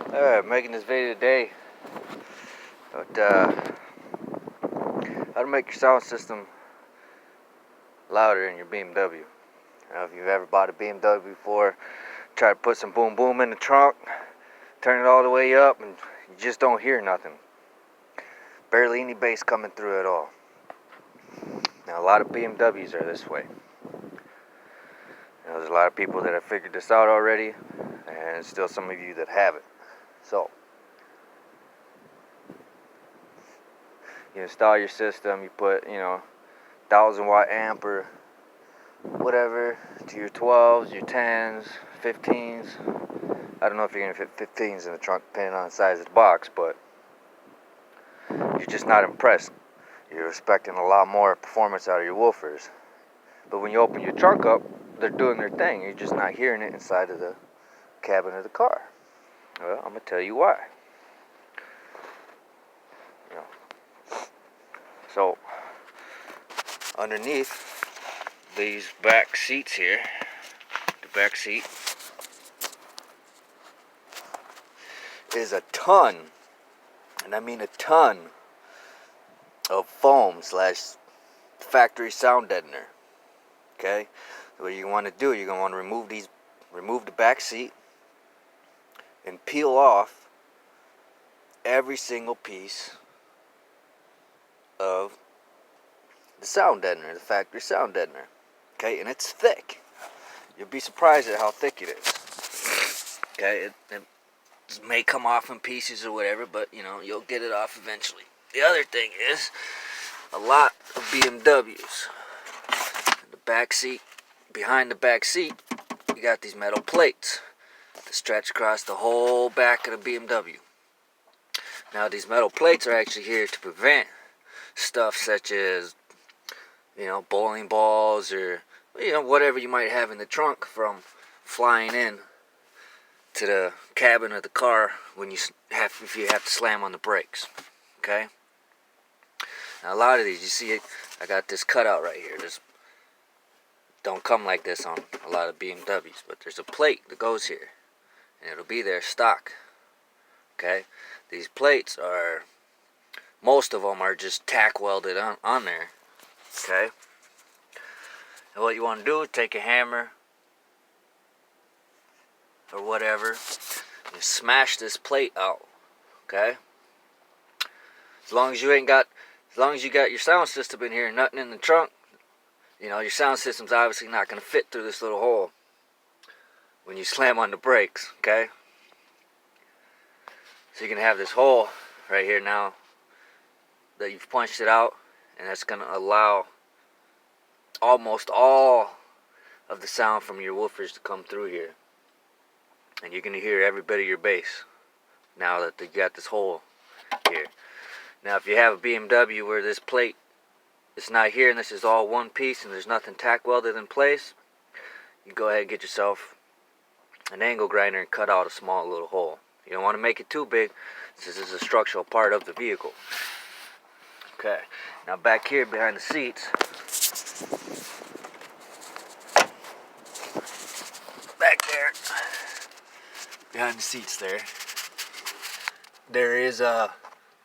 Making this video today about how to make your sound system louder in your BMW. If you've ever bought a BMW before, try to put some boom boom in the trunk, turn it all the way up, and you just don't hear nothing. Barely any bass coming through at all. Now, a lot of BMWs are this way. There's a lot of people that have figured this out already, and still some of you that haven't. So, you install your system, you put, 1,000-watt amp or whatever to your 12s, your 10s, 15s. I don't know if you're going to fit 15s in the trunk depending on the size of the box, but you're just not impressed. You're expecting a lot more performance out of your woofers. But when you open your trunk up, they're doing their thing. You're just not hearing it inside of the cabin of the car. Well, I'm going to tell you why. So, underneath these back seats here, the back seat is a ton, and I mean a ton, of foam / factory sound deadener. Okay, what you want to do, you're going to want to remove the back seat and peel off every single piece of the sound deadener, the factory sound deadener. Okay, and it's thick. You'll be surprised at how thick it is. Okay, it may come off in pieces or whatever, but you'll get it off eventually. The other thing is, a lot of BMWs, the back seat, behind the back seat, you got these metal plates that stretch across the whole back of the BMW. Now, these metal plates are actually here to prevent stuff such as, bowling balls or, whatever you might have in the trunk from flying in to the cabin of the car if you have to slam on the brakes. Okay? Now, a lot of these, you see it, I got this cutout right here. This don't come like this on a lot of BMWs, but there's a plate that goes here, and it'll be there stock. Okay? These plates most of them are just tack welded on there. Okay? And what you want to do is take a hammer or whatever and smash this plate out. Okay? As long as you got your sound system in here and nothing in the trunk, your sound system's obviously not going to fit through this little hole when you slam on the brakes. Okay? So you can have this hole right here now that you've punched it out, and that's going to allow almost all of the sound from your woofers to come through here. And you're going to hear every bit of your bass now that you got this hole here. Now, if you have a BMW where this plate is not here and this is all one piece and there's nothing tack welded in place, you go ahead and get yourself an angle grinder and cut out a small little hole. You don't want to make it too big, since this is a structural part of the vehicle. Okay, now back here behind the seats, behind the seats there is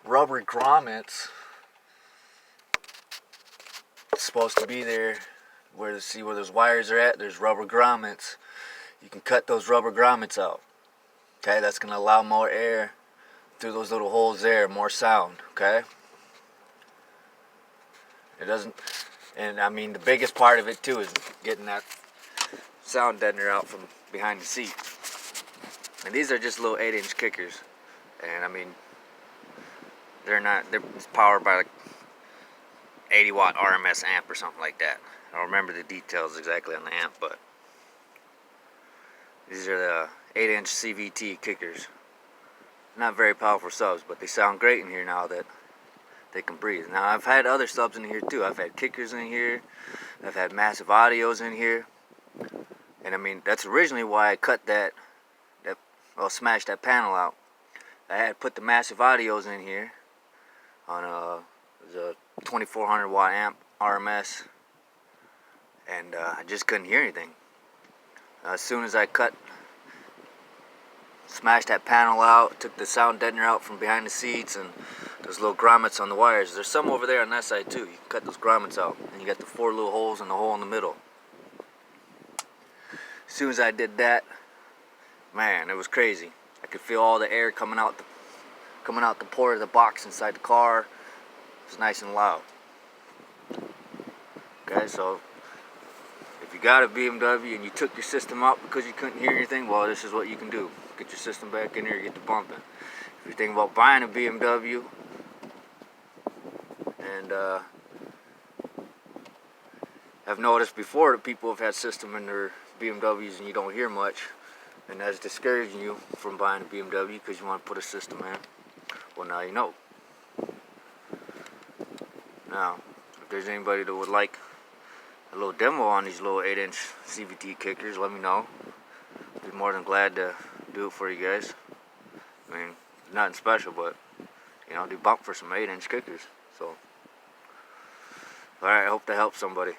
rubber grommets. It's supposed to be there where those wires are at. There's rubber grommets. You can cut those rubber grommets out. Okay, that's going to allow more air through those little holes there, more sound. Okay, it doesn't, and I mean the biggest part of it too is getting that sound deadener out from behind the seat. And these are just little 8-inch kickers, and I mean they're powered by like 80-watt RMS amp or something like that. I don't remember the details exactly on the amp, but these are the 8-inch CVT kickers. Not very powerful subs, but they sound great in here now that they can breathe. Now, I've had other subs in here too. I've had kickers in here. I've had massive audios in here. And I mean, that's originally why I smashed that panel out. I had put the massive audios in here on a 2400 watt amp RMS, and I just couldn't hear anything. As soon as I cut smashed that panel out, took the sound deadener out from behind the seats, and those little grommets on the wires. There's some over there on that side too. You can cut those grommets out, and you got the 4 little holes and the hole in the middle. As soon as I did that, man, it was crazy. I could feel all the air coming out the port of the box inside the car. It was nice and loud. Okay, so if you got a BMW and you took your system out because you couldn't hear anything, well, this is what you can do. Get your system back in there, get the bumping. If you're thinking about buying a BMW and have noticed before that people have had system in their BMWs and you don't hear much, and that's discouraging you from buying a BMW because you want to put a system in, well, now you know. Now, if there's anybody that would like a little demo on these little 8-inch CVT kickers, let me know. I'd be more than glad to do it for you guys. I mean, nothing special, but you know, they bump for some 8-inch kickers. So, alright, I hope that helps somebody.